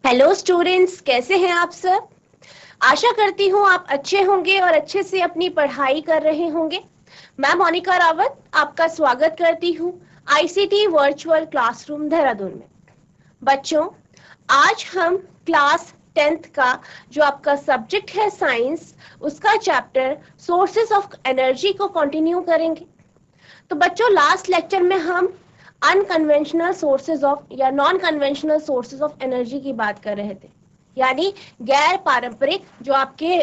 Hello students, कैसे हैं आप सब। आशा करती हूँ आप अच्छे होंगे और अच्छे से अपनी पढ़ाई कर रहे होंगे। मैं मोनिका रावत आपका स्वागत करती हूँ आईसीटी वर्चुअल क्लासरूम देहरादून में। बच्चों, आज हम क्लास 10th का जो आपका सब्जेक्ट है साइंस, उसका चैप्टर सोर्सेस ऑफ एनर्जी को कंटिन्यू करेंगे। तो बच्चों, लास्ट लेक्चर में हम अनकन्वेंशनल सोर्सेज ऑफ या non conventional sources of energy की बात कर रहे थे, यानी गैर पारंपरिक जो आपके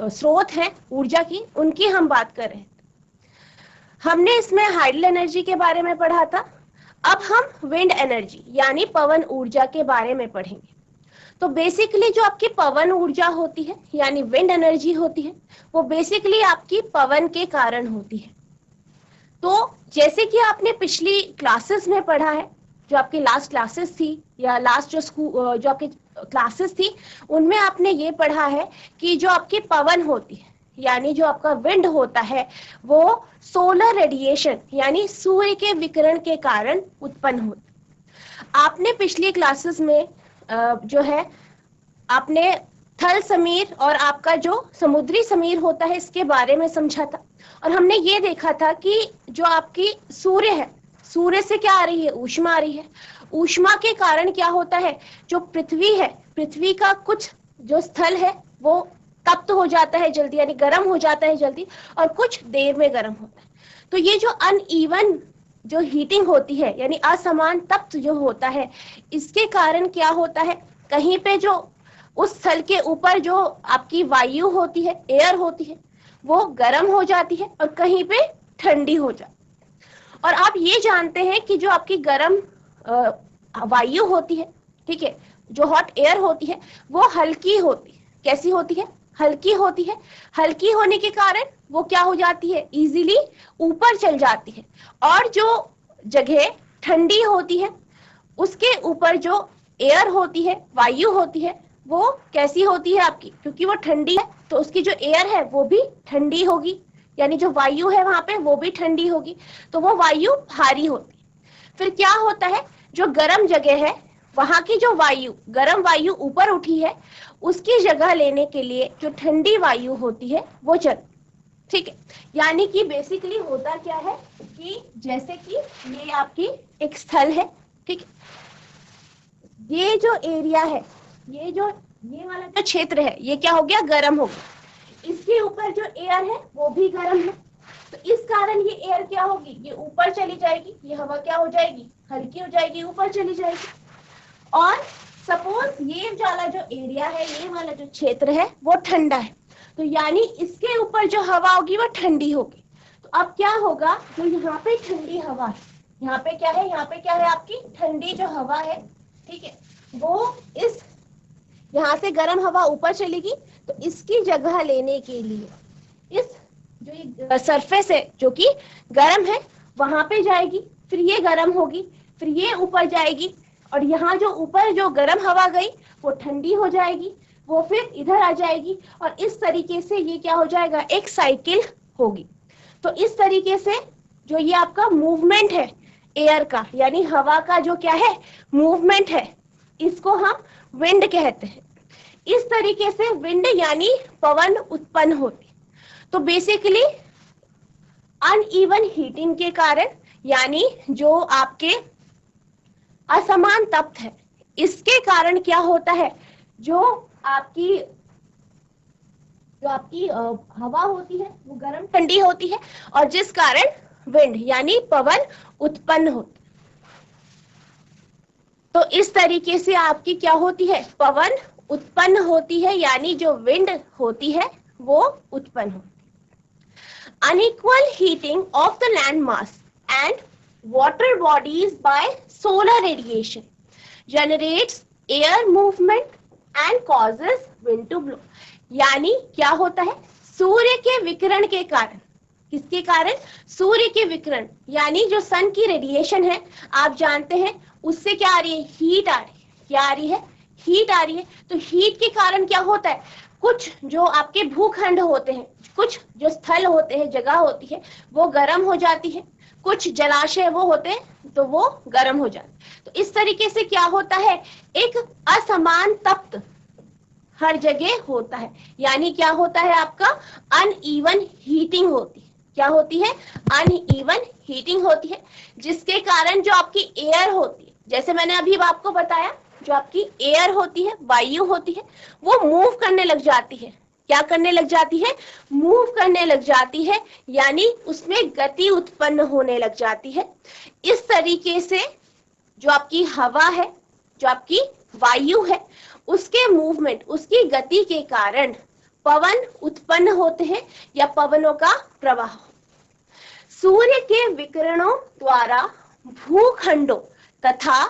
स्रोत हैं ऊर्जा की, उनकी हम बात कर रहे थे। हमने इसमें हाइडल एनर्जी के बारे में पढ़ा था। अब हम विंड एनर्जी यानी पवन ऊर्जा के बारे में पढ़ेंगे। तो बेसिकली जो आपकी पवन ऊर्जा होती है यानी विंड एनर्जी होती है, वो बेसिकली आपकी पवन के कारण होती है। तो जैसे कि आपने पिछली क्लासेस में पढ़ा है, जो आपकी लास्ट क्लासेस थी या लास्ट जो आपकी क्लासेस थी, उनमें आपने ये पढ़ा है कि जो आपकी पवन होती है यानी जो आपका विंड होता है, वो सोलर रेडिएशन यानी सूर्य के विकिरण के कारण उत्पन्न होता। आपने पिछली क्लासेस में जो है आपने थल समीर और आपका जो समुद्री समीर होता है इसके बारे में समझा था। और हमने ये देखा था कि जो आपकी सूर्य है, सूर्य से क्या आ रही है, ऊष्मा आ रही है। ऊष्मा के कारण क्या होता है, जो पृथ्वी है, पृथ्वी का कुछ जो स्थल है वो तप्त हो जाता है जल्दी, यानी गर्म हो जाता है जल्दी, और कुछ देर में गर्म होता है। तो ये जो अनइवन जो हीटिंग होती है यानी असमान तप्त जो होता है, इसके कारण क्या होता है, कहीं पे जो उस स्थल के ऊपर जो आपकी वायु होती है, एयर होती है, वो गर्म हो जाती है और कहीं पे ठंडी हो जाती है। और आप ये जानते हैं कि जो आपकी गर्म वायु होती है, ठीक है, जो हॉट एयर होती है, वो हल्की होती है। कैसी होती है, हल्की होती है। हल्की होने के कारण वो क्या हो जाती है, इजीली ऊपर चल जाती है। और जो जगह ठंडी होती है, उसके ऊपर जो एयर होती है, वायु होती है, वो कैसी होती है आपकी, क्योंकि वो ठंडी है तो उसकी जो एयर है वो भी ठंडी होगी, यानी जो वायु है वहां पे वो भी ठंडी होगी, तो वो वायु भारी होती है। फिर क्या होता है, जो गर्म जगह है वहां की जो वायु, गर्म वायु ऊपर उठी है, उसकी जगह लेने के लिए जो ठंडी वायु होती है वो चल, ठीक है। यानी कि बेसिकली होता क्या है कि जैसे कि ये आपकी एक स्थल है, ठीक है, ये जो एरिया है, ये वाला जो क्षेत्र है, ये क्या हो गया, गर्म हो गया। इसके ऊपर जो एयर है वो भी गर्म है, तो इस कारण ये एयर क्या होगी, ये ऊपर चली जाएगी, ये हवा क्या हो जाएगी, हल्की हो जाएगी, ऊपर चली जाएगी। और सपोज ये वाला जो एरिया है, ये वाला जो क्षेत्र है वो ठंडा है, तो यानी इसके ऊपर जो हवा होगी वो ठंडी होगी। तो अब क्या होगा, जो यहाँ पे ठंडी हवा है, यहाँ पे क्या है, यहाँ पे क्या है आपकी ठंडी जो हवा है, ठीक है, वो इस यहाँ से गर्म हवा ऊपर चलेगी, तो इसकी जगह लेने के लिए इस जो ये सरफेस है जो कि गर्म है वहां पे जाएगी, फिर ये गर्म होगी, फिर ये ऊपर जाएगी, और यहाँ जो ऊपर जो गर्म हवा गई वो ठंडी हो जाएगी, वो फिर इधर आ जाएगी, और इस तरीके से ये क्या हो जाएगा, एक साइकिल होगी। तो इस तरीके से जो ये आपका मूवमेंट है एयर का, यानी हवा का जो क्या है मूवमेंट है, इसको हम विंड कहते हैं। इस तरीके से विंड यानी पवन उत्पन्न होती। तो बेसिकली अनइवन हीटिंग के कारण, यानी जो आपके असमान तप्त है, इसके कारण क्या होता है, जो आपकी हवा होती है वो गर्म ठंडी होती है, और जिस कारण विंड यानी पवन उत्पन्न होती। तो इस तरीके से आपकी क्या होती है, पवन उत्पन्न होती है, यानी जो विंड होती है वो उत्पन्न होती है। Unequal heating of the land mass and water bodies by solar radiation generates air movement and causes wind to blow। यानी क्या होता है, सूर्य के विकिरण के कारण, किसके कारण, सूर्य के विकिरण, यानी जो सन की रेडिएशन है, आप जानते हैं उससे क्या आ रही है, हीट आ रही है। क्या आ रही है, हीट आ रही है। तो हीट के कारण क्या होता है, कुछ जो आपके भूखंड होते हैं, कुछ जो स्थल होते हैं, जगह होती है, वो गर्म हो जाती है, कुछ जलाशय वो होते हैं तो वो गर्म हो जाते हैं। तो इस तरीके से क्या होता है, एक असमान तप्त हर जगह होता है, यानी क्या होता है आपका अनइवन हीटिंग होती है। क्या होती है, अनइवन हीटिंग होती है, जिसके कारण जो आपकी एयर होती है, जैसे मैंने अभी आपको बताया, जो आपकी एयर होती है, वायु होती है, वो मूव करने लग जाती है। क्या करने लग जाती है, मूव करने लग जाती है, यानी उसमें गति उत्पन्न होने लग जाती है। इस तरीके से जो आपकी हवा है, जो आपकी वायु है, उसके मूवमेंट, उसकी गति के कारण पवन उत्पन्न होते हैं या पवनों का प्रवाह। सूर्य के विकिरणों द्वारा भूखंडों तथा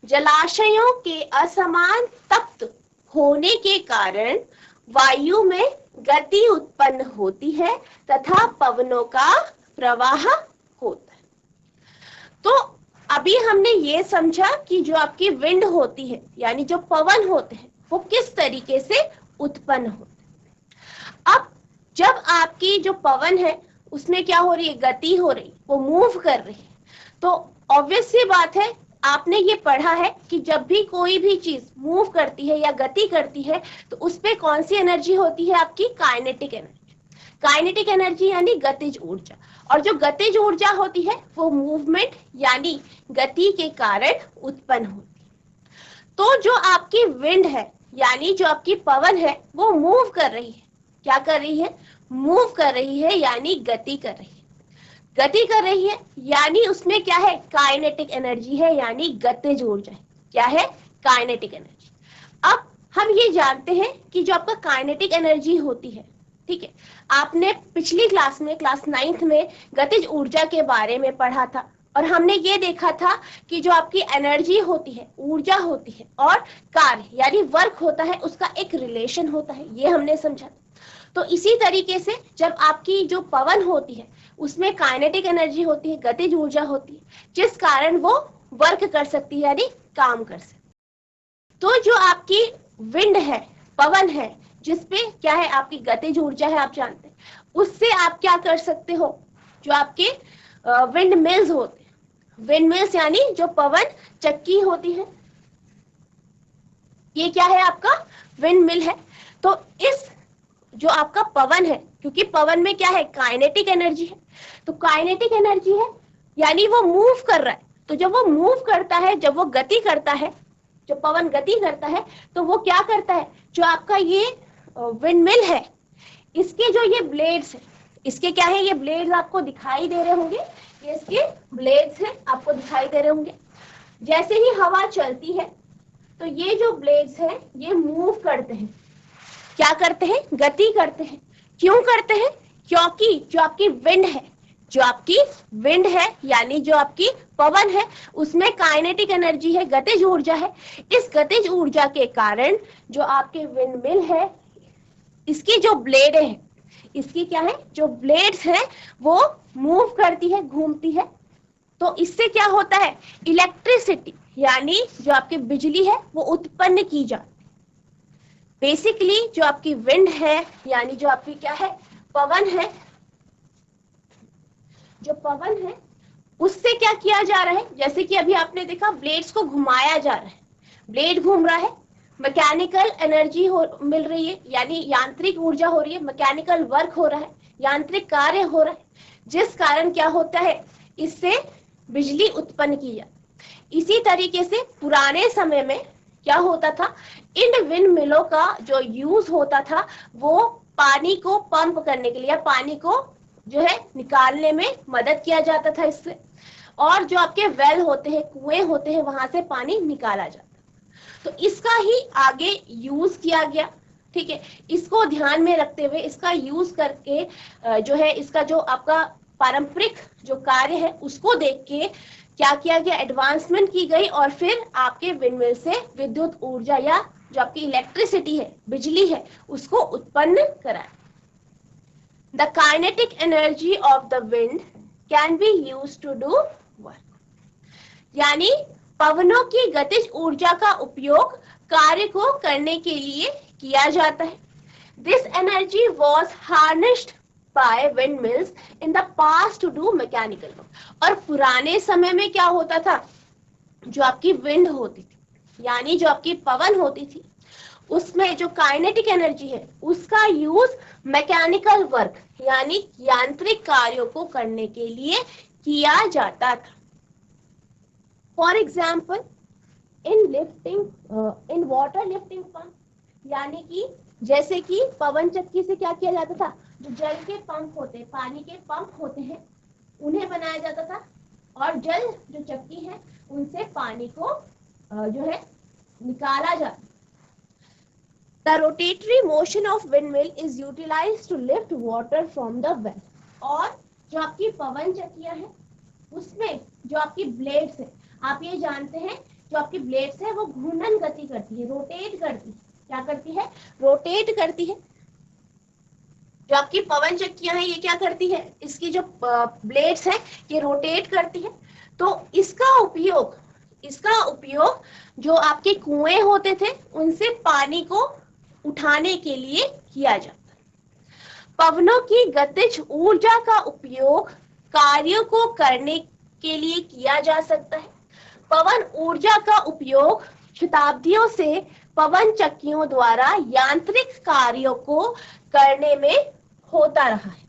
जलाशयों के असमान तप्त होने के कारण वायु में गति उत्पन्न होती है तथा पवनों का प्रवाह होता है। तो अभी हमने ये समझा कि जो आपकी विंड होती है, यानी जो पवन होते हैं, वो किस तरीके से उत्पन्न होते हैं। अब जब आपकी जो पवन है उसमें क्या हो रही है, गति हो रही, वो मूव कर रही है, तो ऑब्वियस सी बात है, आपने ये पढ़ा है कि जब भी कोई भी चीज मूव करती है या गति करती है तो उस पे कौन सी एनर्जी होती है, आपकी काइनेटिक एनर्जी। काइनेटिक एनर्जी यानी गतिज ऊर्जा, और जो गतिज ऊर्जा होती है वो मूवमेंट यानी गति के कारण उत्पन्न होती है। तो जो आपकी विंड है, यानी जो आपकी पवन है, वो मूव कर रही है। क्या कर रही है, मूव कर रही है, यानी गति कर रही है। गति कर रही है यानी उसमें क्या है, काइनेटिक एनर्जी है, यानी गतिज ऊर्जा है। क्या है, काइनेटिक एनर्जी। अब हम ये जानते हैं कि जो आपका काइनेटिक एनर्जी होती है, ठीक है, आपने पिछली क्लास में, क्लास 9th में गतिज ऊर्जा के बारे में पढ़ा था, और हमने ये देखा था कि जो आपकी एनर्जी होती है, ऊर्जा होती है, और कार्य यानी वर्क होता है, उसका एक रिलेशन होता है, ये हमने समझा। तो इसी तरीके से जब आपकी जो पवन होती है उसमें काइनेटिक एनर्जी होती है, गतिज ऊर्जा होती है, जिस कारण वो वर्क कर सकती है, यानी काम कर सकती है। तो जो आपकी विंड है, पवन है, जिसपे क्या है, आपकी गतिज ऊर्जा है, आप जानते हैं, उससे आप क्या कर सकते हो, जो आपके विंड मिल्स होते हैं, विंड मिल्स यानी जो पवन चक्की होती है, ये क्या है, आपका विंड मिल है। तो इस जो आपका पवन है, क्योंकि पवन में क्या है, काइनेटिक एनर्जी है, तो काइनेटिक एनर्जी है यानी वो मूव कर रहा है। तो जब वो मूव करता है, जब वो गति करता है, जो पवन गति करता है, तो वो क्या करता है, जो आपका ये विंड मिल है, इसके जो ये ब्लेड्स है, इसके क्या है, ये ब्लेड्स आपको दिखाई दे रहे होंगे, ये इसके ब्लेड्स है, आपको दिखाई दे रहे होंगे। जैसे ही हवा चलती है तो ये जो ब्लेड्स है ये मूव करते हैं। क्या करते हैं, गति करते हैं। क्यों करते हैं, क्योंकि जो आपकी विंड है, जो आपकी विंड है यानी जो आपकी पवन है, उसमें काइनेटिक एनर्जी है, गतिज ऊर्जा है। इस गतिज ऊर्जा के कारण जो आपके विंड मिल है, इसकी जो ब्लेड है, इसकी क्या है, जो ब्लेड्स है वो मूव करती है, घूमती है। तो इससे क्या होता है, इलेक्ट्रिसिटी यानी जो आपकी बिजली है वो उत्पन्न की जाती है। बेसिकली जो आपकी विंड है यानी जो आपकी क्या है, पवन है, जो पवन है उससे क्या किया जा रहा है, जैसे कि अभी आपने देखा ब्लेड्स को घुमाया जा रहा है, ब्लेड घूम रहा है, मैकेनिकल एनर्जी मिल रही है, यानी यांत्रिक ऊर्जा हो रही है, मैकेनिकल वर्क हो रहा है, यांत्रिक कार्य हो रहा है, जिस कारण क्या होता है, इससे बिजली उत्पन्न की जाती। इसी तरीके से पुराने समय में क्या होता था, इन विंड मिलों का जो यूज होता था वो पानी को पंप करने के लिए, पानी को जो है निकालने में मदद किया जाता था इससे, और जो आपके वेल होते हैं, कुएं होते हैं, वहां से पानी निकाला जाता। तो इसका ही आगे यूज किया गया, ठीक है। इसको ध्यान में रखते हुए इसका यूज करके जो है इसका जो आपका पारंपरिक जो कार्य है उसको देख के क्या किया गया, एडवांसमेंट की गई, और फिर आपके विंडमिल से विद्युत ऊर्जा या जो आपकी इलेक्ट्रिसिटी है, बिजली है, उसको उत्पन्न कराया। The kinetic energy of the wind can be used to do work, यानी पवनों की गतिज ऊर्जा का उपयोग कार्य को करने के लिए किया जाता है। This energy was harnessed by windmills in the past to do mechanical work। और पुराने समय में क्या होता था, जो आपकी विंड होती थी यानी जो आपकी पवन होती थी, उसमें जो काइनेटिक एनर्जी है उसका यूज मैकेनिकल वर्क यानी यांत्रिक कार्यों को करने के लिए किया जाता था। For example in water lifting pump, यानी कि जैसे कि पवन चक्की से क्या किया जाता था, जो जल के पंप होते हैं, पानी के पंप होते हैं, उन्हें बनाया जाता था और जल जो चक्की है उनसे पानी को जो है निकाला जाता। The rotatory motion of windmill is utilized to lift water from the well। और जो आपकी पवन चक्कियां हैं उसमें जो आपकी ब्लेड्स है, आप ये जानते हैं जो आपकी ब्लेड्स है वो घूर्णन गति करती है, रोटेट करती है। क्या करती है? रोटेट करती है। जो आपकी पवन चक्कियां हैं ये क्या करती है, इसकी जो ब्लेड्स है ये रोटेट करती है। तो इसका उपयोग जो आपके कुएं होते थे उनसे पानी को उठाने के लिए किया जाता है। पवनों की गतिज ऊर्जा का उपयोग कार्यों को करने के लिए किया जा सकता है। पवन ऊर्जा का उपयोग शताब्दियों से पवन चक्कियों द्वारा यांत्रिक कार्यों को करने में होता रहा है।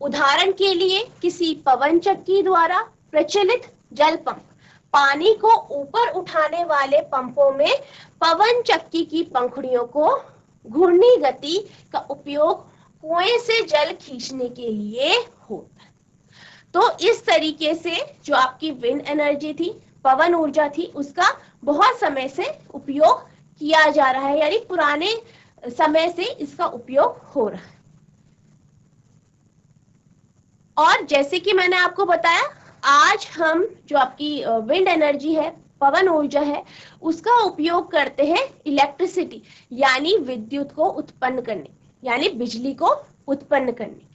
उदाहरण के लिए किसी पवन चक्की द्वारा प्रचलित जल पंप, पानी को ऊपर उठाने वाले पंपों में पवन चक्की की पंखुड़ियों को घूर्णी गति का उपयोग कुएं से जल खींचने के लिए होता है। तो इस तरीके से जो आपकी विंड एनर्जी थी, पवन ऊर्जा थी, उसका बहुत समय से उपयोग किया जा रहा है, यानी पुराने समय से इसका उपयोग हो रहा है। और जैसे कि मैंने आपको बताया, आज हम जो आपकी विंड एनर्जी है, पवन ऊर्जा है, उसका उपयोग करते हैं इलेक्ट्रिसिटी यानी विद्युत को उत्पन्न करने, यानी बिजली को उत्पन्न करने।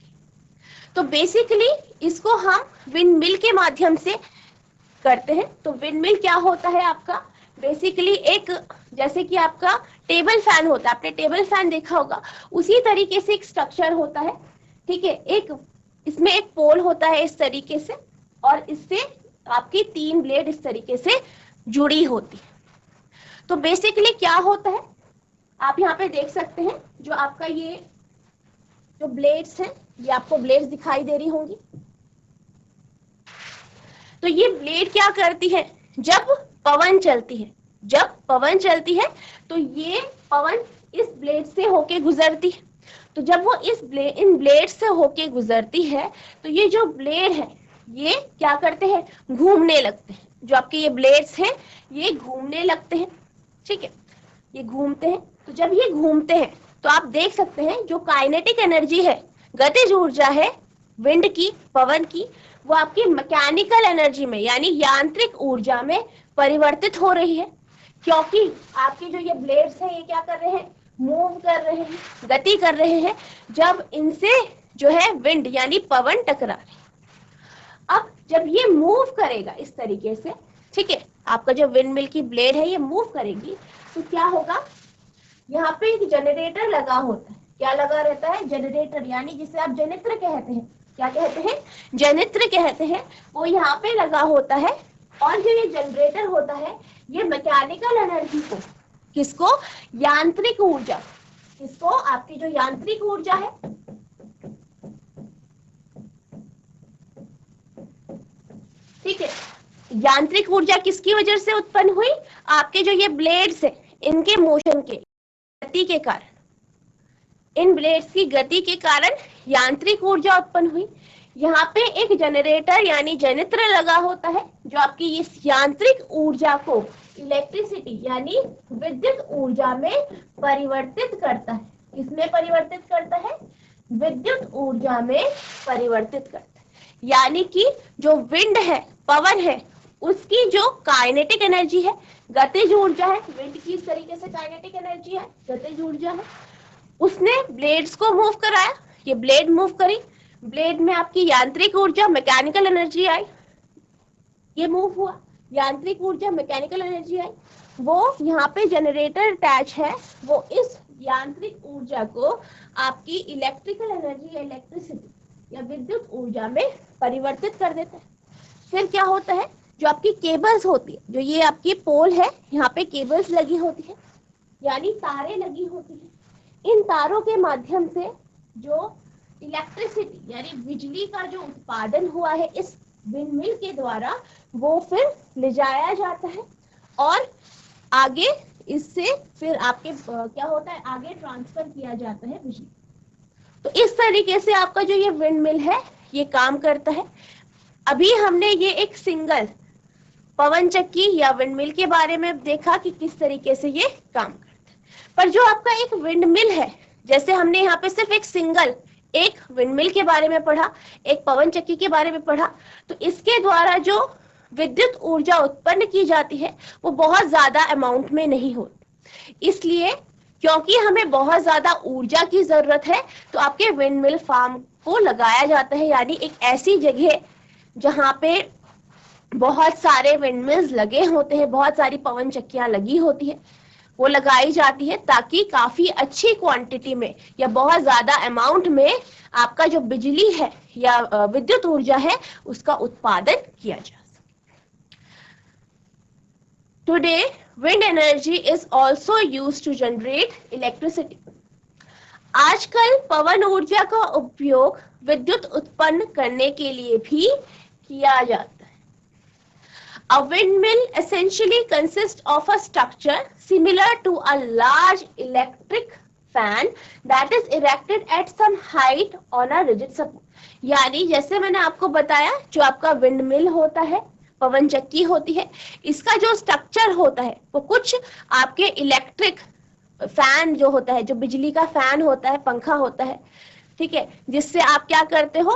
तो बेसिकली इसको हम विंड मिल के माध्यम से करते हैं। तो विंड मिल क्या होता है आपका, बेसिकली एक, जैसे कि आपका टेबल फैन होता है, आपने टेबल फैन देखा होगा, उसी तरीके से एक स्ट्रक्चर होता है। ठीक है, एक इसमें एक पोल होता है इस तरीके से, और इससे आपकी 3 ब्लेड इस तरीके से जुड़ी होती है। तो बेसिकली क्या होता है, आप यहाँ पे देख सकते हैं जो आपका ये जो ब्लेड्स हैं, ये आपको ब्लेड्स दिखाई दे रही होंगी। तो ये ब्लेड क्या करती है, जब पवन चलती है तो ये पवन इस ब्लेड से होके गुजरती है। तो जब वो इन ब्लेड से होके गुजरती है तो ये जो ब्लेड है ये क्या करते हैं, घूमने लगते हैं। जो आपके ये ब्लेड्स हैं ये घूमने लगते हैं। ठीक है, ये घूमते हैं। तो जब ये घूमते हैं तो आप देख सकते हैं जो काइनेटिक एनर्जी है, गतिज ऊर्जा है विंड की, पवन की, वो आपकी मैकेनिकल एनर्जी में यानी यांत्रिक ऊर्जा में परिवर्तित हो रही है, क्योंकि आपके जो ये ब्लेड्स हैं ये क्या कर रहे हैं, मूव कर रहे हैं, गति कर रहे हैं। जब इनसे जो है विंड यानी पवन टकरा रही, अब जब ये मूव करेगा इस तरीके से, ठीक है, आपका जो विंड मिल की ब्लेड है ये मूव करेगी, तो क्या होगा, यहाँ पे एक जनरेटर लगा होता है। क्या लगा रहता है, जनरेटर, यानी जिसे आप जनित्र कहते हैं। क्या कहते हैं, जनित्र कहते हैं। वो यहाँ पे लगा होता है, और जो ये जनरेटर होता है ये मैकेनिकल एनर्जी को, किसको, यांत्रिक ऊर्जा, किसको, आपकी जो यांत्रिक ऊर्जा है, ठीक है, यांत्रिक ऊर्जा किसकी वजह से उत्पन्न हुई, आपके जो ये ब्लेड्स है इनके मोशन के, गति के कारण, इन ब्लेड्स की गति के कारण यांत्रिक ऊर्जा उत्पन्न हुई। यहाँ पे एक जनरेटर यानी जनित्र लगा होता है जो आपकी इस यांत्रिक ऊर्जा को इलेक्ट्रिसिटी यानी विद्युत ऊर्जा में परिवर्तित करता है। किसमें परिवर्तित करता है, विद्युत ऊर्जा में परिवर्तित करता है। यानी कि जो विंड है, पवन है, उसकी जो काइनेटिक एनर्जी है, गतिज ऊर्जा है, विंड की इस तरीके से काइनेटिक एनर्जी है, गतिज ऊर्जा है, उसने ब्लेड्स को मूव कराया, ये ब्लेड मूव करी, ब्लेड में आपकी यांत्रिक ऊर्जा, मैकेनिकल एनर्जी आई, ये मूव हुआ, यांत्रिक ऊर्जा, मैकेनिकल एनर्जी आई, वो यहाँ पे जनरेटर अटैच है, वो इस यांत्रिक ऊर्जा को आपकी इलेक्ट्रिकल एनर्जी या इलेक्ट्रिसिटी या विद्युत ऊर्जा में परिवर्तित कर देता है। फिर क्या होता है, जो आपकी केबल्स होती है, जो ये आपकी पोल है, यहाँ पे केबल्स लगी होती है यानी तारें लगी होती है। इन तारों के माध्यम से जो इलेक्ट्रिसिटी यानी बिजली का जो उत्पादन हुआ है इस विंडमिल के द्वारा, वो फिर ले जाया जाता है और आगे इससे फिर आपके क्या होता है, आगे ट्रांसफर किया जाता है बिजली। तो इस तरीके से आपका जो ये विंडमिल है ये काम करता है। अभी हमने ये एक सिंगल पवन चक्की या विंडमिल के बारे में देखा कि किस तरीके से ये काम करता है, पर जो आपका एक विंडमिल है, जैसे हमने यहाँ पे सिर्फ एक सिंगल एक विंडमिल के बारे में पढ़ा, एक पवन चक्की के बारे में पढ़ा, तो इसके द्वारा जो विद्युत ऊर्जा उत्पन्न की जाती है वो बहुत ज्यादा अमाउंट में नहीं होती। इसलिए क्योंकि हमें बहुत ज्यादा ऊर्जा की जरूरत है तो आपके विंडमिल फार्म को लगाया जाता है, यानी एक ऐसी जगह जहां पे बहुत सारे विंडमिल्स लगे होते हैं, बहुत सारी पवन चक्कियां लगी होती है, वो लगाई जाती है ताकि काफी अच्छी क्वांटिटी में या बहुत ज्यादा अमाउंट में आपका जो बिजली है या विद्युत ऊर्जा है उसका उत्पादन किया जा सके। Today wind energy is also used to generate electricity. आजकल पवन ऊर्जा का उपयोग विद्युत उत्पन्न करने के लिए भी किया जाता है। A windmill essentially consists of a structure similar to a large electric fan that is erected at some height on a rigid support. यानी जैसे मैंने आपको बताया, जो आपका विंडमिल होता है, पवन चक्की होती है, इसका जो स्ट्रक्चर होता है वो कुछ आपके इलेक्ट्रिक फैन जो होता है, जो बिजली का फैन होता है, पंखा होता है, ठीक है, जिससे आप क्या करते हो,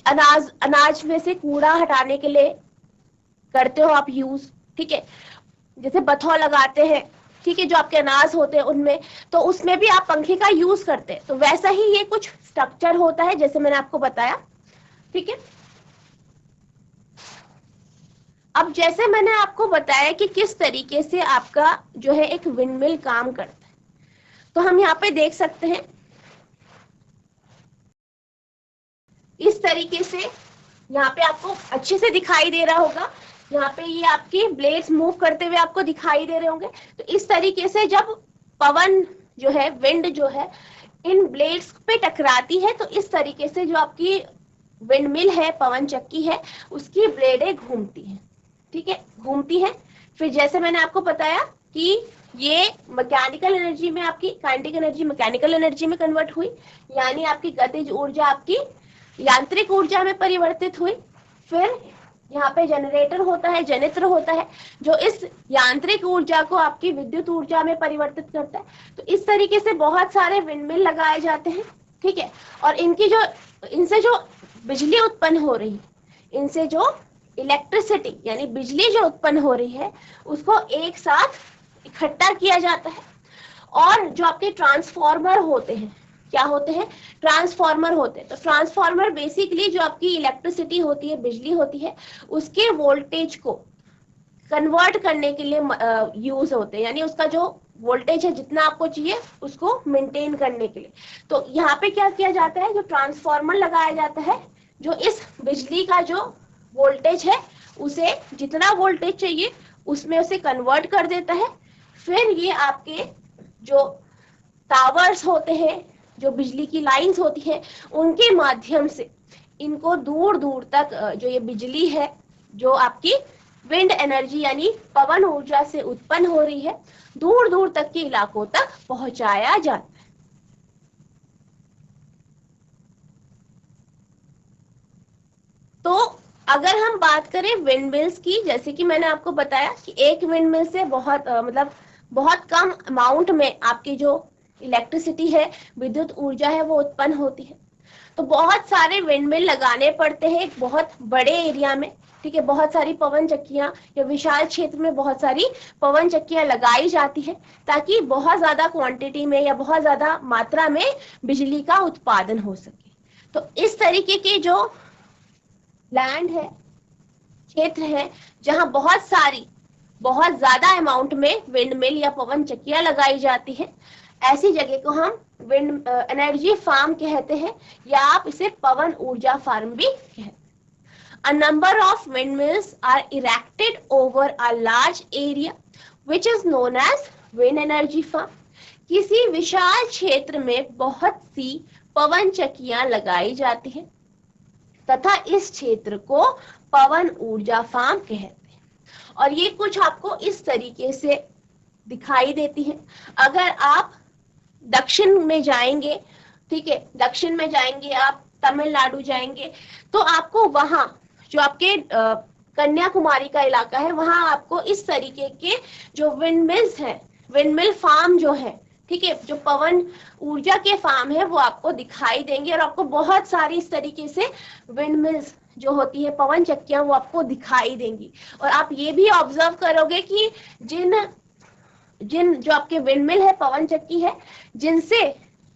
अनाज में से कूड़ा हटाने के लिए करते हो आप यूज, ठीक है, जैसे बथौ लगाते हैं, ठीक है, जो आपके अनाज होते हैं उनमें, तो उसमें भी आप पंखे का यूज करते हैं। तो वैसा ही ये कुछ स्ट्रक्चर होता है जैसे मैंने आपको बताया, ठीक है। अब जैसे मैंने आपको बताया कि किस तरीके से आपका जो है एक विंडमिल काम करता है, तो हम यहाँ पे देख सकते हैं इस तरीके से, यहाँ पे आपको अच्छे से दिखाई दे रहा होगा, यहाँ पे ये आपकी ब्लेड्स मूव करते हुए आपको दिखाई दे रहे होंगे। तो इस तरीके से जब पवन जो है, विंड जो है, इन ब्लेड्स पे टकराती है तो इस तरीके से जो आपकी विंडमिल है, पवन चक्की है, उसकी ब्लेडें घूमती हैं, ठीक है, घूमती हैं। फिर जैसे मैंने आपको बताया कि ये मैकेनिकल एनर्जी में, आपकी काइनेटिक एनर्जी मैकेनिकल एनर्जी में कन्वर्ट हुई, यानी आपकी गतिज ऊर्जा आपकी यांत्रिक ऊर्जा में परिवर्तित हुई। फिर यहाँ पे जनरेटर होता है, जनित्र होता है, जो इस यांत्रिक ऊर्जा को आपकी विद्युत ऊर्जा में परिवर्तित करता है। तो इस तरीके से बहुत सारे विंडमिल लगाए जाते हैं, ठीक है, और इनसे जो बिजली उत्पन्न हो रही है, इनसे जो इलेक्ट्रिसिटी यानी बिजली जो उत्पन्न हो रही है उसको एक साथ इकट्ठा किया जाता है। और जो आपके ट्रांसफॉर्मर होते हैं, क्या होते हैं, ट्रांसफॉर्मर होते हैं। तो ट्रांसफॉर्मर बेसिकली जो आपकी इलेक्ट्रिसिटी होती है, बिजली होती है, उसके वोल्टेज को कन्वर्ट करने के लिए यूज होते हैं, यानी उसका जो वोल्टेज है जितना आपको चाहिए उसको मेंटेन करने के लिए। तो यहाँ पे क्या किया जाता है, जो ट्रांसफॉर्मर लगाया जाता है, जो इस बिजली का जो वोल्टेज है उसे जितना वोल्टेज चाहिए उसमें उसे कन्वर्ट कर देता है। फिर ये आपके जो टावर्स होते हैं, जो बिजली की लाइंस होती है, उनके माध्यम से इनको दूर दूर तक जो ये बिजली है, जो आपकी विंड एनर्जी यानी पवन ऊर्जा से उत्पन्न हो रही है, दूर दूर तक के इलाकों तक पहुंचाया जाता है। तो अगर हम बात करें विंडमिल्स की, जैसे कि मैंने आपको बताया कि एक विंडमिल से मतलब बहुत कम अमाउंट में आपकी जो इलेक्ट्रिसिटी है, विद्युत ऊर्जा है, वो उत्पन्न होती है। तो बहुत सारे विंडमिल लगाने पड़ते हैं एक बहुत बड़े एरिया में, ठीक है, बहुत सारी पवन चक्कियां या विशाल क्षेत्र में बहुत सारी पवन चक्कियां लगाई जाती है ताकि बहुत ज्यादा क्वांटिटी में या बहुत ज्यादा मात्रा में बिजली का उत्पादन हो सके। तो इस तरीके के जो लैंड है, क्षेत्र है, जहां बहुत ज्यादा अमाउंट में विंडमिल या पवन चक्कियां लगाई जाती है, ऐसी जगह को हम विंड एनर्जी फार्म कहते हैं, या आप इसे पवन ऊर्जा फार्म भी कहते हैं। A number of windmills are erected over a large area which is known as wind energy farm. किसी विशाल क्षेत्र में बहुत सी पवन चक्कियां लगाई जाती हैं तथा इस क्षेत्र को पवन ऊर्जा फार्म कहते हैं। और ये कुछ आपको इस तरीके से दिखाई देती है। अगर आप दक्षिण में जाएंगे, ठीक है, दक्षिण में जाएंगे, आप तमिलनाडु जाएंगे, तो आपको वहां जो आपके कन्याकुमारी का इलाका है, वहां आपको इस तरीके के जो विंडमिल्स हैं, विंडमिल फार्म जो है, ठीक है, जो पवन ऊर्जा के फार्म है, वो आपको दिखाई देंगे। और आपको बहुत सारी इस तरीके से विंडमिल्स जो होती है, पवन चक्कियां, वो आपको दिखाई देंगी। और आप ये भी ऑब्जर्व करोगे कि जिन जो आपके विंडमिल है, पवन चक्की है, जिनसे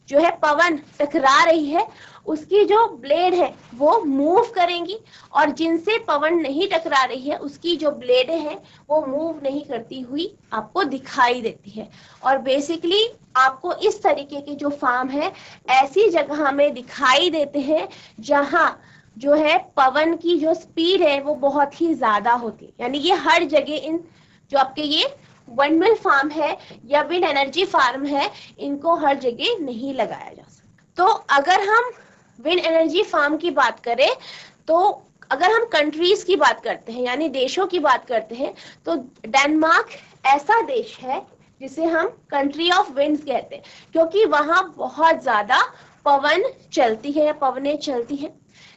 जो है पवन टकरा रही है, उसकी जो ब्लेड है वो मूव करेंगी, और जिनसे पवन नहीं टकरा रही है, उसकी जो ब्लेड है वो मूव नहीं करती हुई आपको दिखाई देती है। और बेसिकली आपको इस तरीके के जो फार्म है ऐसी जगह में दिखाई देते हैं जहां जो है पवन की जो स्पीड है वो बहुत ही ज्यादा होती है। यानी ये हर जगह इन जो आपके ये विंडमिल फार्म है या विंड एनर्जी फार्म है, इनको हर जगह नहीं लगाया जा सकता। तो अगर हम विंड एनर्जी फार्म की बात करें, तो अगर हम कंट्रीज की बात करते हैं, यानी देशों की बात करते हैं, तो डेनमार्क ऐसा देश है जिसे हम कंट्री ऑफ विंड्स कहते हैं, क्योंकि वहां बहुत ज्यादा पवन चलती है या पवनें चलती हैं,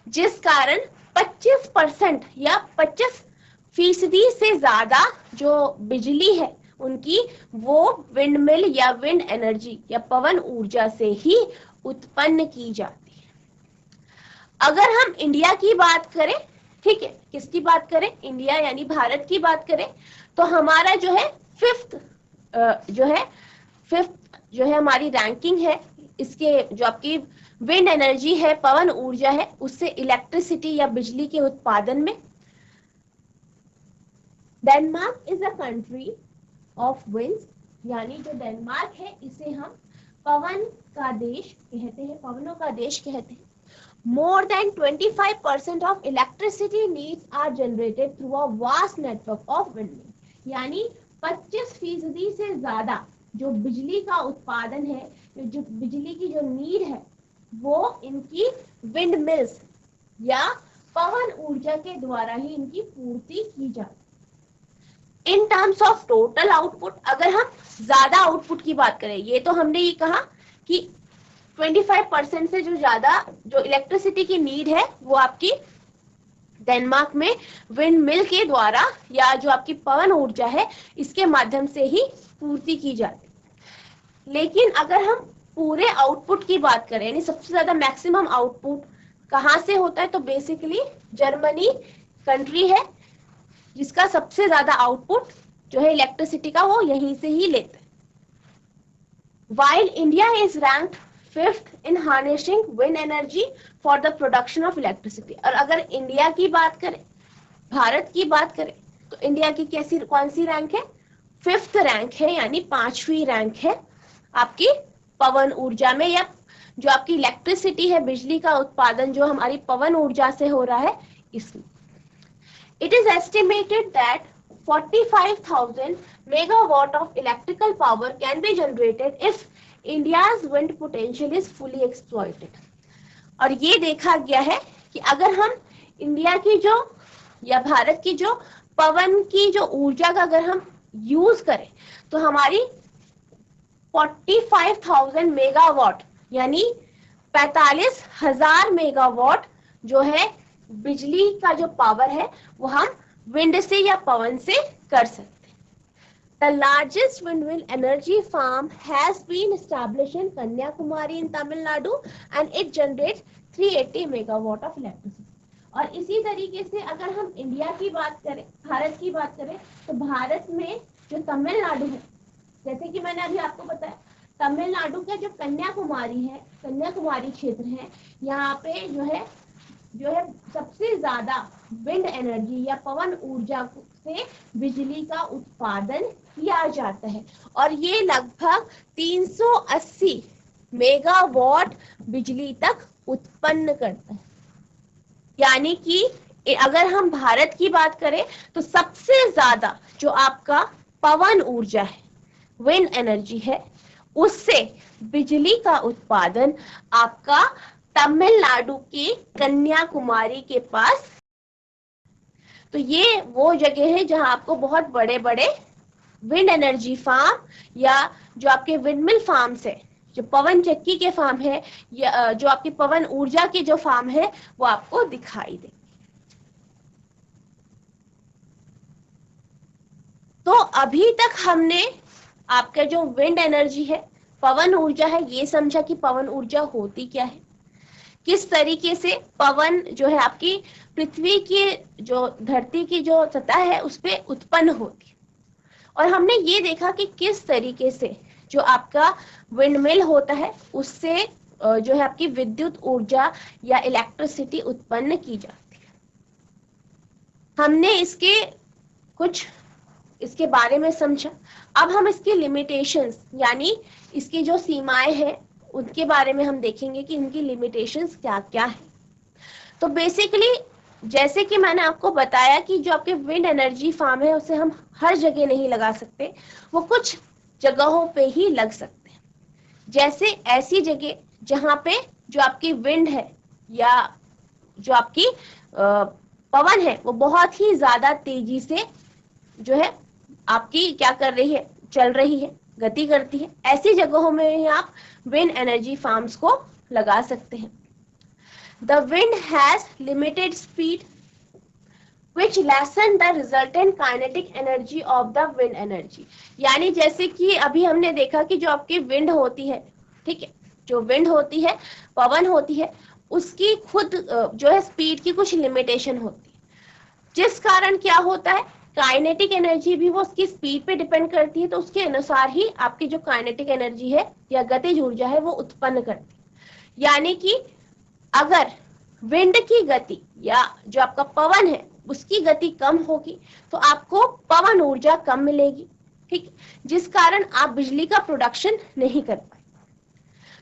जिस कारण 25% या 25% से ज्यादा जो बिजली है उनकी, वो विंडमिल या विंड एनर्जी या पवन ऊर्जा से ही उत्पन्न की जाती है। अगर हम इंडिया की बात करें, ठीक है, किसकी बात करें, इंडिया यानी भारत की बात करें, तो हमारा जो है फिफ्थ जो है हमारी रैंकिंग है, इसके जो आपकी विंड एनर्जी है, पवन ऊर्जा है, उससे इलेक्ट्रिसिटी या बिजली के उत्पादन में। Denmark is a country of winds, यानी जो डेनमार्क है इसे हम पवन का देश कहते हैं, पवनों का देश कहते हैं। More than 25% of electricity needs are generated through a vast network of windmills. यानी 25% से ज्यादा जो बिजली का उत्पादन है, जो बिजली की जो नीड है, वो इनकी विंड मिल्स या पवन ऊर्जा के द्वारा ही इनकी पूर्ति की जाती है। In terms of total output, अगर हम ज्यादा आउटपुट की बात करें, ये तो हमने ये कहा कि 25% से जो ज्यादा जो इलेक्ट्रिसिटी की नीड है वो आपकी डेनमार्क में विंड मिल के द्वारा या जो आपकी पवन ऊर्जा है इसके माध्यम से ही पूर्ति की जाती है। लेकिन अगर हम पूरे आउटपुट की बात करें, यानी सबसे ज्यादा मैक्सिमम आउटपुट कहाँ से होता है, तो बेसिकली जर्मनी कंट्री है जिसका सबसे ज्यादा आउटपुट जो है इलेक्ट्रिसिटी का वो यहीं से ही लेते हैं। While India is ranked 5th in harnessing wind energy for the production of electricity, और अगर इंडिया की बात करें, भारत की बात करें, तो इंडिया की कौन सी रैंक है, 5th रैंक है, यानी 5वीं रैंक है आपकी पवन ऊर्जा में, या जो आपकी इलेक्ट्रिसिटी है, बिजली का उत्पादन जो हमारी पवन ऊर्जा से हो रहा है इसमें। It is estimated that 45,000 megawatt of electrical power can be generated if India's wind potential is fully exploited. और ये देखा गया है कि अगर हम इंडिया की जो या भारत की जो पवन की जो ऊर्जा का अगर हम यूज करें, तो हमारी 45,000 मेगावाट यानी 45,000 मेगावाट जो है बिजली का जो पावर है वो हम विंड से या पवन से कर सकते हैं। The largest windmill energy farm has been established in Kanyakumari in Tamil Nadu and it generates 380 megawatt of electricity. और इसी तरीके से अगर हम इंडिया की बात करें, भारत की बात करें, तो भारत में जो तमिलनाडु है, जैसे कि मैंने अभी आपको बताया, तमिलनाडु का जो कन्याकुमारी है, कन्याकुमारी क्षेत्र है, यहाँ पे जो है सबसे ज्यादा विंड एनर्जी या पवन ऊर्जा जिससे बिजली का उत्पादन किया जाता है और ये लगभग 380 मेगावाट बिजली तक उत्पन्न करता है। यानी कि अगर हम भारत की बात करें तो सबसे ज्यादा जो आपका पवन ऊर्जा है, विंड एनर्जी है, उससे बिजली का उत्पादन आपका तमिलनाडु के कन्याकुमारी के पास। तो ये वो जगह है जहां आपको बहुत बड़े बड़े विंड एनर्जी फार्म या जो आपके विंडमिल फार्म्स है, जो पवन चक्की के फार्म है या जो आपके पवन ऊर्जा के जो फार्म है वो आपको दिखाई दे। तो अभी तक हमने आपका जो विंड एनर्जी है, पवन ऊर्जा है, ये समझा कि पवन ऊर्जा होती क्या है, किस तरीके से पवन जो है आपकी पृथ्वी की जो धरती की जो सतह है उस पर उत्पन्न होती है। और हमने ये देखा कि किस तरीके से जो आपका विंडमिल होता है उससे जो है आपकी विद्युत ऊर्जा या इलेक्ट्रिसिटी उत्पन्न की जाती है। हमने इसके बारे में समझा। अब हम इसकी लिमिटेशंस यानी इसकी जो सीमाएं हैं उनके बारे में हम देखेंगे कि इनकी लिमिटेशंस क्या क्या है। तो बेसिकली जैसे कि मैंने आपको बताया कि जो आपके विंड एनर्जी फार्म है उसे हम हर जगह नहीं लगा सकते, वो कुछ जगहों पे ही लग सकते हैं। जैसे ऐसी जगह जहां पे जो आपकी विंड है या जो आपकी पवन है वो बहुत ही ज्यादा तेजी से जो है आपकी क्या कर रही है, चल रही है, गति करती है, ऐसी जगहों में ही आप विंड एनर्जी फार्म्स को लगा सकते हैं। The wind has limited speed which lessen the resultant kinetic energy of the wind energy। यानी जैसे कि अभी हमने देखा कि जो आपकी विंड होती है, ठीक है, जो विंड होती है, पवन होती है, उसकी खुद जो है स्पीड की कुछ लिमिटेशन होती है, जिस कारण क्या होता है काइनेटिक एनर्जी भी वो उसकी स्पीड पे डिपेंड करती है, तो उसके अनुसार ही आपकी जो काइनेटिक एनर्जी है या गतिज ऊर्जा है वो उत्पन्न करती है। यानी कि अगर विंड की गति या जो आपका पवन है उसकी गति कम होगी तो आपको पवन ऊर्जा कम मिलेगी, ठीक, जिस कारण आप बिजली का प्रोडक्शन नहीं कर पाए।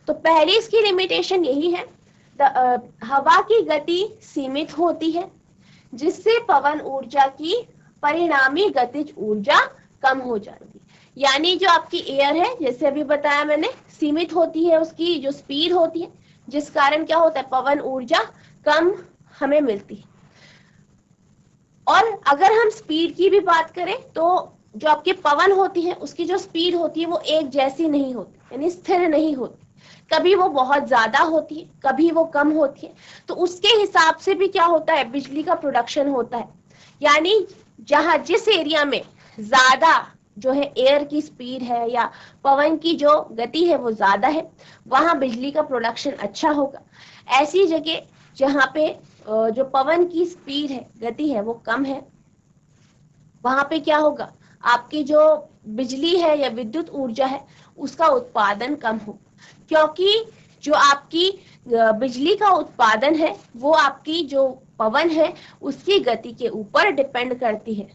तो पहली इसकी लिमिटेशन यही है, हवा की गति सीमित होती है जिससे पवन ऊर्जा की परिणामी गतिज ऊर्जा कम हो जाती है। यानी जो आपकी एयर है, जैसे अभी बताया मैंने, सीमित होती है, उसकी जो स्पीड होती है, जिस कारण क्या होता है पवन ऊर्जा कम हमें मिलती है। और अगर हम स्पीड की भी बात करें तो जो आपके पवन होती है उसकी जो स्पीड होती है वो एक जैसी नहीं होती, यानी स्थिर नहीं होती, कभी वो बहुत ज्यादा होती है, कभी वो कम होती है। तो उसके हिसाब से भी क्या होता है बिजली का प्रोडक्शन होता है। यानी जहां जिस एरिया में ज्यादा जो है एयर की स्पीड है या पवन की जो गति है वो ज्यादा है वहां बिजली का प्रोडक्शन अच्छा होगा। ऐसी जगह जहां पे जो पवन की स्पीड है, गति है, वो कम है, वहां पे क्या होगा आपकी जो बिजली है या विद्युत ऊर्जा है उसका उत्पादन कम होगा, क्योंकि जो आपकी बिजली का उत्पादन है वो आपकी जो पवन है उसकी गति के ऊपर डिपेंड करती है।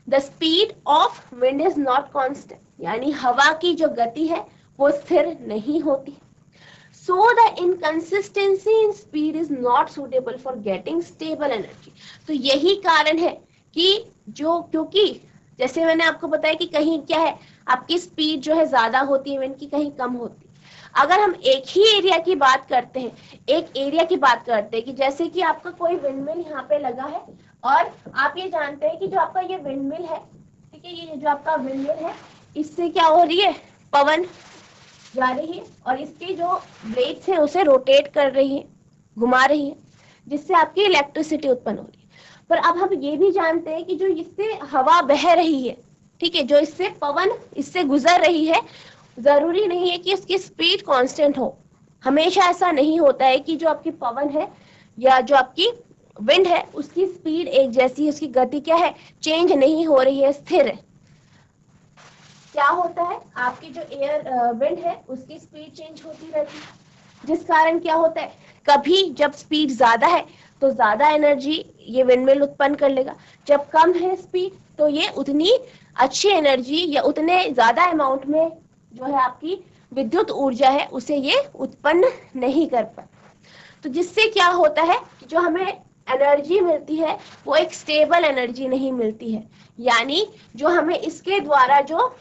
The speed of wind is not constant, यानी हवा की जो गति है वो स्थिर नहीं होती। So the inconsistency in speed is not suitable for getting stable energy। तो यही कारण है कि जो, क्योंकि जैसे मैंने आपको बताया कि कहीं क्या है आपकी स्पीड जो है ज्यादा होती है विंड की, कहीं कम होती है। अगर हम एक ही एरिया की बात करते हैं, एक एरिया की बात करते हैं कि जैसे कि आपका कोई विंडमिल यहाँ पे लगा है और आप ये जानते हैं कि जो आपका ये विंडमिल है, ठीक है, ये जो आपका विंडमिल है इससे क्या हो रही है पवन जा रही है और इसके जो ब्लेड्स हैं उसे रोटेट कर रही है, घुमा रही है, जिससे आपकी इलेक्ट्रिसिटी उत्पन्न हो रही है। पर अब हम ये भी जानते हैं कि जो इससे हवा बह रही है, ठीक है, जो इससे पवन इससे गुजर रही है, जरूरी नहीं है कि उसकी स्पीड कांस्टेंट हो। हमेशा ऐसा नहीं होता है कि जो आपकी पवन है या जो आपकी विंड है उसकी स्पीड एक जैसी, उसकी गति क्या है चेंज नहीं हो रही है, स्थिर है। क्या होता है आपकी जो एयर विंड है उसकी स्पीड चेंज होती रहती है, जिस कारण क्या होता है कभी जब स्पीड ज्यादा है तो ज्यादा एनर्जी ये विंडमिल उत्पन्न कर लेगा, जब कम है स्पीड तो ये उतनी अच्छी एनर्जी या उतने ज्यादा अमाउंट में जो है आपकी विद्युत ऊर्जा है उसे ये उत्पन्न नहीं कर पाता। तो जिससे क्या होता है कि जो हमें एनर्जी मिलती है वो एक स्टेबल एनर्जी नहीं मिलती है, यानी जो हमें इसके द्वारा जो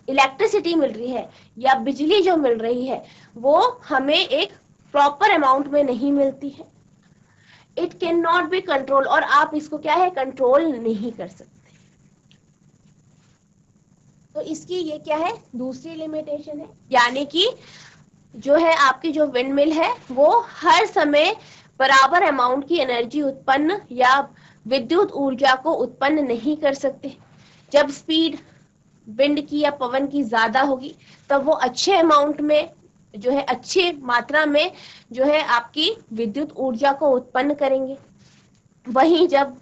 इलेक्ट्रिसिटी मिल रही है या बिजली जो मिल रही है वो हमें एक प्रॉपर अमाउंट में नहीं मिलती है। It can not be control, और आप इसको क्या है कंट्रोल नहीं कर सकते। तो इसकी ये क्या है दूसरी लिमिटेशन है, यानी कि जो है आपकी जो विंडमिल है वो हर समय बराबर अमाउंट की एनर्जी उत्पन्न या विद्युत ऊर्जा को उत्पन्न नहीं कर सकते। जब स्पीड विंड की या पवन की ज्यादा होगी तब वो अच्छे अमाउंट में जो है अच्छे मात्रा में जो है आपकी विद्युत ऊर्जा को उत्पन्न करेंगे। वहीं जब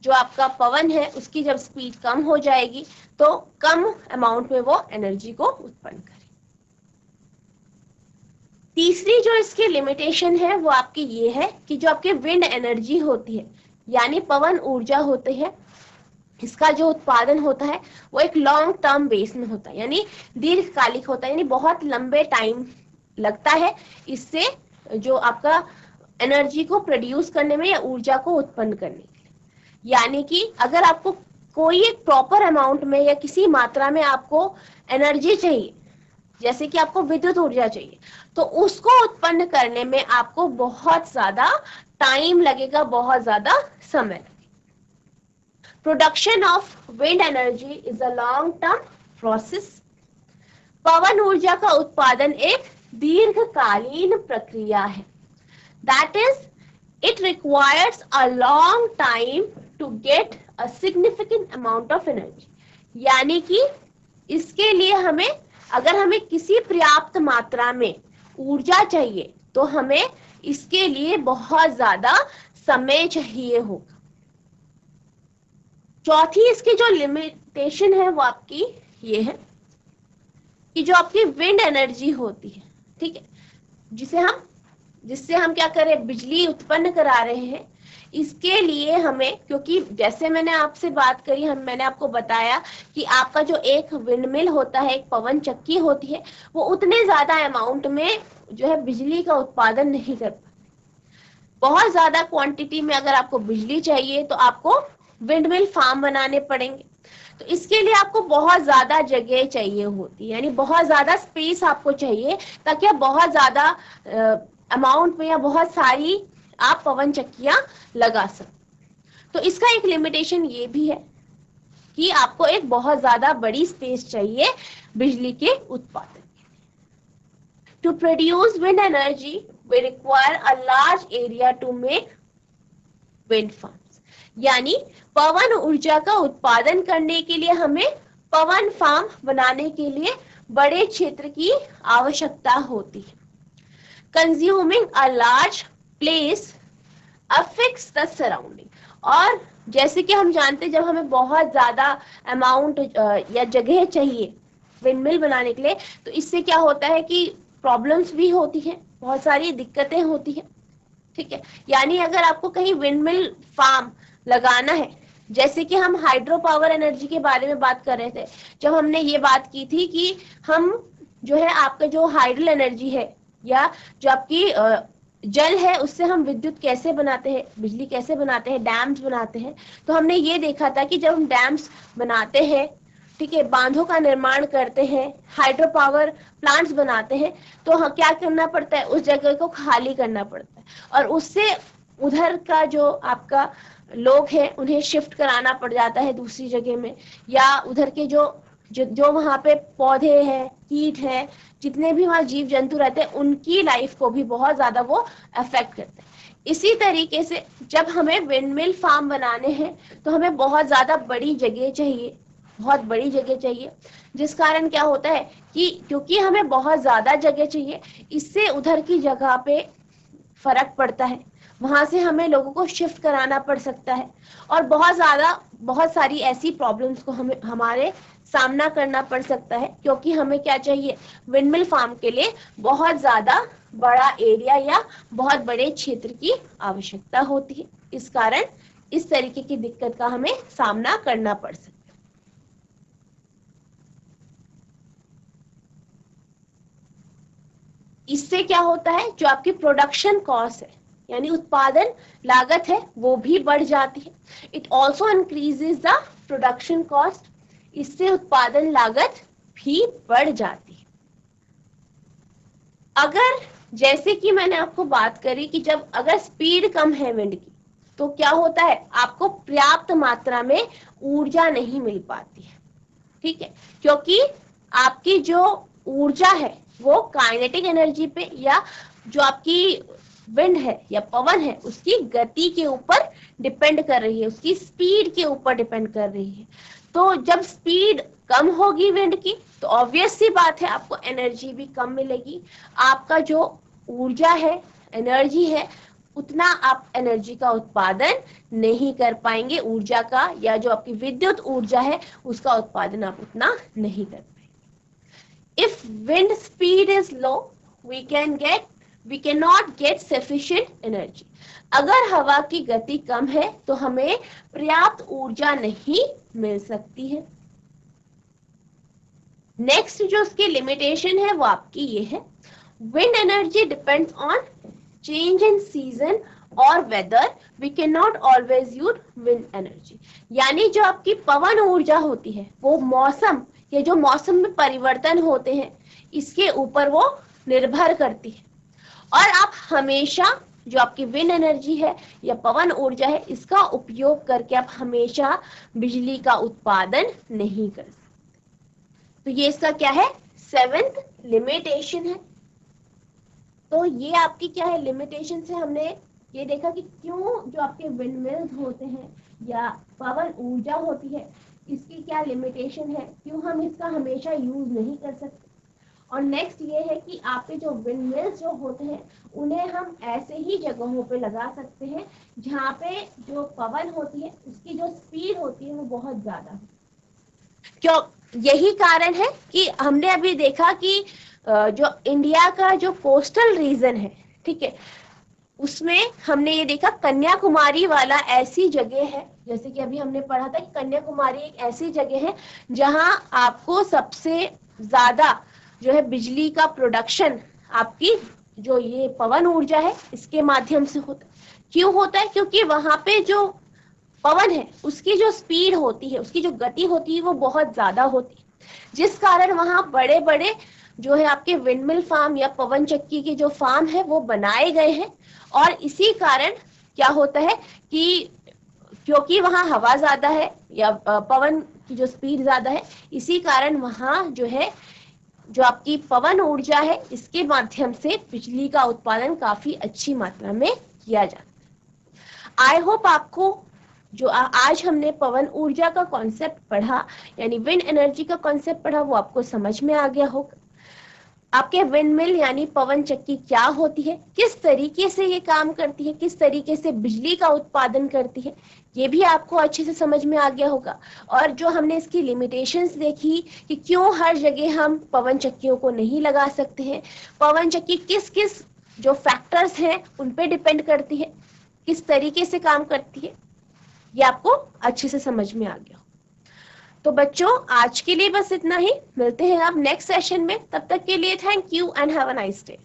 जो आपका पवन है उसकी जब स्पीड कम हो जाएगी तो कम अमाउंट में वो एनर्जी को उत्पन्न करेंगे। तीसरी जो इसकी लिमिटेशन है वो आपकी ये है कि जो आपके विंड एनर्जी होती है यानी पवन ऊर्जा होती है, इसका जो उत्पादन होता है वो एक लॉन्ग टर्म बेस में होता है, यानी दीर्घकालिक होता है, यानी बहुत लंबे टाइम लगता है इससे जो आपका एनर्जी को प्रोड्यूस करने में या ऊर्जा को उत्पन्न करने के लिए। यानी कि अगर आपको कोई एक प्रॉपर अमाउंट में या किसी मात्रा में आपको एनर्जी चाहिए, जैसे कि आपको विद्युत ऊर्जा चाहिए, तो उसको उत्पन्न करने में आपको बहुत ज्यादा टाइम लगेगा, बहुत ज्यादा समय लगेगा। Production of wind energy is a long term process. पवन ऊर्जा का उत्पादन एक दीर्घकालीन प्रक्रिया है। That is it requires a long time to get a significant amount of energy, यानी कि इसके लिए हमें अगर हमें किसी पर्याप्त मात्रा में ऊर्जा चाहिए तो हमें इसके लिए बहुत ज्यादा समय चाहिए होगा। चौथी इसकी जो लिमिटेशन है वो आपकी ये है कि जो आपकी विंड एनर्जी होती है, ठीक है, जिससे हम क्या करें बिजली उत्पन्न करा रहे हैं, इसके लिए हमें, क्योंकि जैसे मैंने आपसे बात करी, मैंने आपको बताया कि आपका जो एक विंडमिल होता है, एक पवन चक्की होती है, वो उतने ज्यादा अमाउंट में जो है बिजली का उत्पादन नहीं कर पाती। बहुत ज्यादा क्वांटिटी में अगर आपको बिजली चाहिए तो आपको विंडमिल फार्म बनाने पड़ेंगे। तो इसके लिए आपको बहुत ज्यादा जगह चाहिए होती है, यानी बहुत ज्यादा स्पेस आपको चाहिए ताकि आप बहुत ज्यादा अमाउंट में या बहुत सारी आप पवन चक्कियां लगा सकते। तो इसका एक लिमिटेशन ये भी है कि आपको एक बहुत ज्यादा बड़ी स्पेस चाहिए बिजली के उत्पादन के लिए। To produce wind energy we require a large area to make wind farms, यानी पवन ऊर्जा का उत्पादन करने के लिए हमें पवन फार्म बनाने के लिए बड़े क्षेत्र की आवश्यकता होती है। Consuming a large place affects the surrounding, और जैसे कि हम जानते हैं जब हमें बहुत ज्यादा अमाउंट या जगह चाहिए विंडमिल बनाने के लिए तो इससे क्या होता है कि प्रॉब्लम्स भी होती है, बहुत सारी दिक्कतें होती है, ठीक है। यानी अगर आपको कहीं विंडमिल फार्म लगाना है, जैसे कि हम हाइड्रो पावर एनर्जी के बारे में बात कर रहे थे, जब हमने ये बात की थी कि हम जो है आपका जो हाइड्रो एनर्जी है या जो आपकी जल है उससे हम विद्युत कैसे बनाते हैं, बिजली कैसे बनाते हैं, डैम्स बनाते हैं। तो हमने ये देखा था कि जब हम डैम्स बनाते हैं, ठीक है, बांधों का निर्माण करते हैं, हाइड्रो पावर प्लांट्स बनाते हैं, तो क्या करना पड़ता है, उस जगह को खाली करना पड़ता है और उससे उधर का जो आपका लोग हैं उन्हें शिफ्ट कराना पड़ जाता है दूसरी जगह में, या उधर के जो वहां पे पौधे हैं, कीट है, जितने भी वहां जीव जंतु रहते हैं उनकी लाइफ को भी बहुत ज्यादा वो अफेक्ट करते हैं। इसी तरीके से जब हमें विंडमिल फार्म बनाने हैं तो हमें बहुत ज्यादा बड़ी जगह चाहिए, बहुत बड़ी जगह चाहिए, जिस कारण क्या होता है कि क्योंकि हमें बहुत ज्यादा जगह चाहिए, इससे उधर की जगह पे फर्क पड़ता है, वहां से हमें लोगों को शिफ्ट कराना पड़ सकता है और बहुत सारी ऐसी प्रॉब्लम्स को हमें हमारे सामना करना पड़ सकता है, क्योंकि हमें क्या चाहिए, विंडमिल फार्म के लिए बहुत ज्यादा बड़ा एरिया या बहुत बड़े क्षेत्र की आवश्यकता होती है। इस कारण इस तरीके की दिक्कत का हमें सामना करना पड़ सकता है। इससे क्या होता है, जो आपकी प्रोडक्शन कॉस्ट है यानी उत्पादन लागत है वो भी बढ़ जाती है। It also increases the production cost. इससे उत्पादन लागत भी बढ़ जाती है। अगर जैसे कि मैंने आपको बात करी कि जब अगर स्पीड कम है विंड की तो क्या होता है, आपको पर्याप्त मात्रा में ऊर्जा नहीं मिल पाती है। ठीक है, क्योंकि आपकी जो ऊर्जा है वो काइनेटिक एनर्जी पे या जो आपकी विंड है या पवन है उसकी गति के ऊपर डिपेंड कर रही है, उसकी स्पीड के ऊपर डिपेंड कर रही है। तो जब स्पीड कम होगी विंड की तो ऑब्वियस सी बात है आपको एनर्जी भी कम मिलेगी। आपका जो ऊर्जा है, एनर्जी है, उतना आप एनर्जी का उत्पादन नहीं कर पाएंगे। ऊर्जा का या जो आपकी विद्युत ऊर्जा है उसका उत्पादन आप उतना नहीं कर पाएंगे। If wind speed is low we cannot get sufficient energy। अगर हवा की गति कम है तो हमें पर्याप्त ऊर्जा नहीं मिल सकती है। नेक्स्ट जो उसकी लिमिटेशन है वो आपकी ये है, wind energy depends on change in season और weather, we can not always use wind energy. यानी जो आपकी पवन ऊर्जा होती है वो मौसम या जो मौसम में परिवर्तन होते हैं इसके ऊपर वो निर्भर करती है। और आप हमेशा जो आपकी विंड एनर्जी है या पवन ऊर्जा है इसका उपयोग करके आप हमेशा बिजली का उत्पादन नहीं कर सकते। तो ये इसका क्या है, 7th लिमिटेशन है। तो ये आपकी क्या है, लिमिटेशन से हमने ये देखा कि क्यों जो आपके विंड मिल्स होते हैं या पवन ऊर्जा होती है इसकी क्या लिमिटेशन है, क्यों हम इसका हमेशा यूज नहीं कर सकते। और नेक्स्ट ये है कि आपके जो विंड मिल्स जो होते हैं उन्हें हम ऐसे ही जगहों पे लगा सकते हैं जहाँ पे जो पवन होती है उसकी जो स्पीड होती है वो बहुत ज्यादा हो। क्यों, यही कारण है कि हमने अभी देखा कि जो इंडिया का जो कोस्टल रीजन है, ठीक है, उसमें हमने ये देखा कन्याकुमारी वाला ऐसी जगह है, जैसे कि अभी हमने पढ़ा था कि कन्याकुमारी एक ऐसी जगह है जहां आपको सबसे ज्यादा जो है बिजली का प्रोडक्शन आपकी जो ये पवन ऊर्जा है इसके माध्यम से होता है। क्यों होता है, क्योंकि वहां पे जो पवन है उसकी जो स्पीड होती है, उसकी जो गति होती है वो बहुत ज्यादा होती है, जिस कारण वहां बड़े बड़े जो है आपके विंडमिल फार्म या पवन चक्की के जो फार्म है वो बनाए गए हैं। और इसी कारण क्या होता है कि क्योंकि वहां हवा ज्यादा है या पवन की जो स्पीड ज्यादा है, इसी कारण वहां जो है जो आपकी पवन ऊर्जा है इसके माध्यम से बिजली का उत्पादन काफी अच्छी मात्रा में किया जाता है। आई होप आपको जो आज हमने पवन ऊर्जा का कॉन्सेप्ट पढ़ा यानी विंड एनर्जी का कॉन्सेप्ट पढ़ा वो आपको समझ में आ गया होगा। आपके विंडमिल यानी पवन चक्की क्या होती है, किस तरीके से ये काम करती है, किस तरीके से बिजली का उत्पादन करती है, ये भी आपको अच्छे से समझ में आ गया होगा। और जो हमने इसकी लिमिटेशंस देखी कि क्यों हर जगह हम पवन चक्कियों को नहीं लगा सकते हैं, पवन चक्की किस किस जो फैक्टर्स हैं उन पे डिपेंड करती है, किस तरीके से काम करती है, ये आपको अच्छे से समझ में आ गया। तो बच्चों आज के लिए बस इतना ही, मिलते हैं आप नेक्स्ट सेशन में, तब तक के लिए thank you and have a nice day.